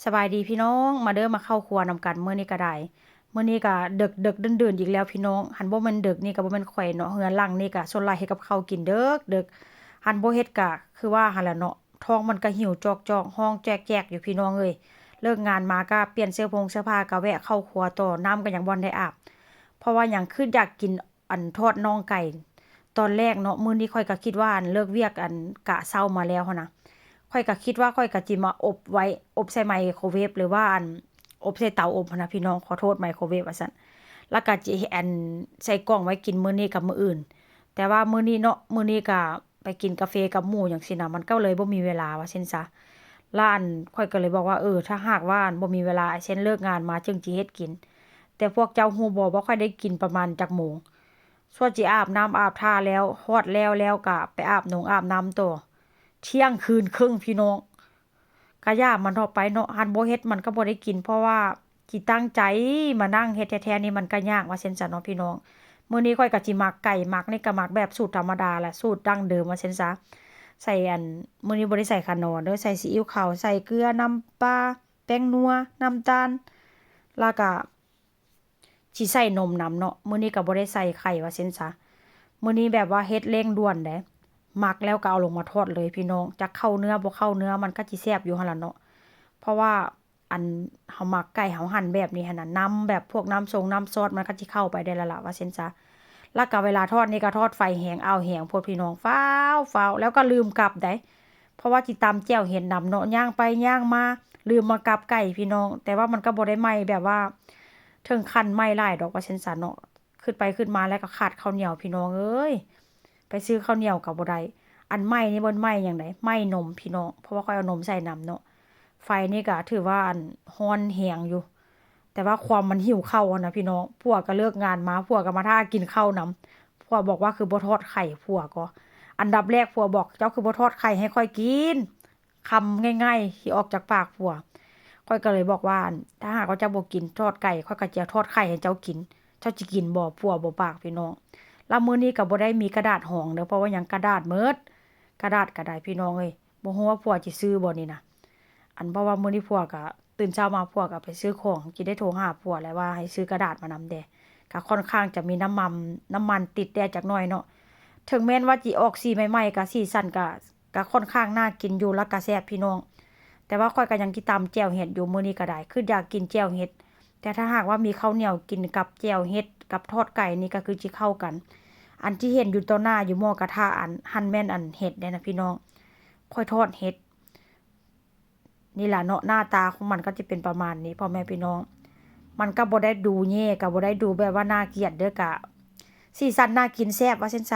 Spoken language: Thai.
สบายดีพี่น้องมาเด้อมาเข้าครัวนำกันมื้อนี้ก็ได้มื้อนี้ก็ดึกดื่นๆอีกแล้วพี่น้องหันบ่แม่นดึกนี่ก็บ่แม่นข่อยเนาะเฮือนหลังนี่ก็ส่วนหลายเฮ็ดกับข้าวกินดึกหันบ่เฮ็ดก็คือว่าหั่นล่ะเนาะท้องมันก็หิวจอกๆห้องแจ๊กๆอยู่พี่น้องเอ้ยเลิกงานมาก็เปลี่ยนเสื้อผ้าก็แวะเข้าครัวต่อน้ำก็ยังบ่ทันได้อาบเพราะว่าหยังคืออยากกินทอดน่องไก่ตอนแรกเนาะมื้อนี้ข้อยก็คิดว่าเลิกเวียกกะเช้ามาแล้วหั้นนะ ข้อยก็คิดว่าข้อยก็จิมาอบไว้อบใส่ไมโครเวฟหรือว่าอบใส่เตาอบหั้นนะพี่น้องขอโทษไมโครเวฟว่าซั่นแล้วก็จิใส่กล่องไว้กินมื้อนี้กับมื้ออื่นแต่ว่ามื้อนี้เนาะมื้อนี้ก็ไปกินกาแฟกับหมู่จังซี้นะมันก็เลยบ่มีเวลาว่าซั่นซะแล้วข้อยก็เลยบอกว่าถ้าหากว่าบ่มีเวลาเช่นเลิกงานมาจึงสิเฮ็ดกินแต่พวกเจ้าฮู้บ่ว่าข้อยได้กินประมาณจักโมงสั่วสิอาบน้ำอาบท่าแล้วฮอดแล้วก็ไปอาบนงอาบน้ำต่อ เที่ยงคืนครึ่งพี่น้องก็ย่ามันเถาะไปเนาะหันบ่เฮ็ดมันก็บ่ได้กินเพราะว่าสิตั้งใจมานั่งเฮ็ดแท้ๆนี่มันก็ยากว่าซั่นซะเนาะพี่น้องมื้อนี้ข้อยก็สิหมักไก่หมักนี่ก็หมักแบบสูตรธรรมดาแหละสูตรดั้งเดิมว่าซั่นซะใส่มื้อนี้บ่ได้ใส่ข่านอนเด้อใส่ซีอิ๊วขาวใส่เกลือน้ำปลาแป้งนัวน้ำตาลแล้วก็สิใส่นมนำเนาะมื้อนี้ก็บ่ได้ใส่ไข่ว่าซั่นซะมื้อนี้แบบว่าเฮ็ดเร่งด่วนเด้ หมักแล้วก็เอาลงมาทอดเลยพี่น้องจักเข้าเนื้อบ่เข้าเนื้อมันก็สิแซ่บอยู่หั่นล่ะเนาะเพราะว่าเฮาหมักไก่เฮาหั่นแบบนี้หั่นน่ะน้ำแบบพวกน้ำน้ำซอสมันก็สิเข้าไปได้แล้วล่ะว่าซั่นซะแล้วก็เวลาทอดนี่ก็ทอดไฟแรงอ้าวแรงโพดพี่น้องฟ้าวแล้วก็ลืมกลับได้เพราะว่าสิตำแจ่วเห็ดนำเนาะย่างไปย่างมาลืมมากลับไก่พี่น้องแต่ว่ามันก็บ่ได้ไหม้แบบว่าถึงขั้นไหม้หลายดอกว่าซั่นซะเนาะขึ้นไปขึ้นมาแล้วก็ขาดข้าวเหนียวพี่น้องเอ้ยไปซื้อข้าวเหนียวก็บ่ได้ ไหม้นี่บ่ไหม้หยังไดไหม้นมพี่น้องเพราะว่าข้อยเอานมใส่นำเนาะไฟนี่ก็ถือว่าร้อนแรงอยู่แต่ว่าความมันหิวข้าวอะนะพี่น้องผัวก็เลิกงานมาผัวก็มาท่ากินข้าวนำผัวบอกว่าคือบ่ทอดไข่ผัวก็อันดับแรกผัวบอกเจ้าคือบ่ทอดไข่ให้ข้อยกินคำง่ายๆที่ออกจากปากผัวข้อยก็เลยบอกว่าถ้าหากว่าเจ้าบ่กินทอดไก่ข้อยก็จะทอดไข่ให้เจ้ากินเจ้าสิกินบ่ผัวบ่ปากพี่น้องแล้วมื้อนี้ก็บ่ได้มีกระดาษห่องเด้อเพราะว่าหยังกระดาษหมด กระดาษก็ได้พี่น้องเอ้ยบ่ฮู้ว่าผัวสิซื้อบ่นี่นะเพราะว่ามื้อนี้ผัวก็ตื่นเช้ามาผัวก็ไปซื้อของสิได้โทรหาผัวแล้วว่าให้ซื้อกระดาษมานำแด่ก็ค่อนข้างจะมีน้ำมันติดแด่จักหน่อยเนาะถึงแม้นว่าสิออกสีใหม่ๆก็สีสันก็ค่อนข้างน่ากินอยู่แล้วก็แซ่บพี่น้องแต่ว่าข้อยก็ยังสิตำแจ่วเห็ดอยู่มื้อนี้ก็ได้คืออยากกินแจ่วเห็ดแต่ถ้าหากว่ามีข้าวเหนียวกินกับแจ่วเห็ดกับทอดไก่นี่ก็คือสิเข้ากัน อันที่เห็นอยู่ต่อหน้าอยู่หม้อกระทะหั่นแม่นเห็ดเด้นะพี่น้องค่อยทอดเห็ดนี่ล่ะเนาะหน้าตาของมันก็จะเป็นประมาณนี้พ่อแม่พี่น้องมันก็บ่ได้ดูแย่ก็บ่ได้ดูแบบว่าน่าเกลียดเด้อกะสีสันน่ากินแซ่บว่าซั่นซะ